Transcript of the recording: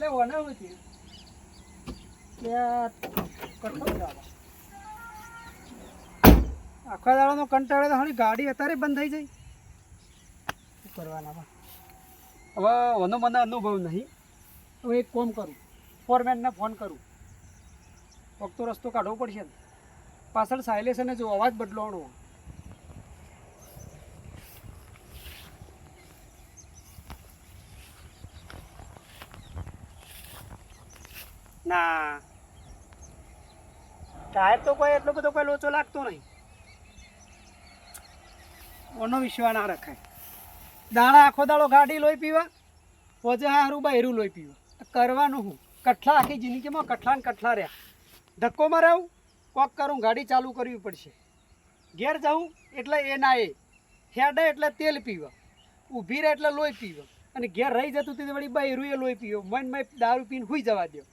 એટલે ઓને હું થયું કઠો જવા આખા દાડાનો કંટાળો તો હણી ગાડી અત્યારે બંધ થઈ જાય શું કરવાના હવે ઓનો મને અનુભવ નહીં હવે એક કામ કરું ફોરમેનને ફોન કરું વખતો રસ્તો કાઢવો પડશે ને પાછળ સાયલેશને જો અવાજ બદલવાનો ના ટાયર તો કોઈ એટલો બધો કોઈ લોચો લાગતો નહીં ઓનો વિશ્વાસ ના રખાય દાણા આખો દાડો ગાડી લોહી પીવા પોજે હારું બહેરું લોહી પીવા કરવાનું હું કઠલા આખી જિંદગીમાં કઠલા ને કઠલા રહ્યા ધક્કો મરાવું કોક કરું ગાડી ચાલુ કરવી પડશે ઘેર જાઉં એટલે એ ના એ હેડે એટલે તેલ પીવા ઊભી રહે એટલે લોહી પીવા અને ઘેર રહી જતું તે વળી બહેરું એ લોહી પીવો મન દારૂ પીને હુઈ જવા દો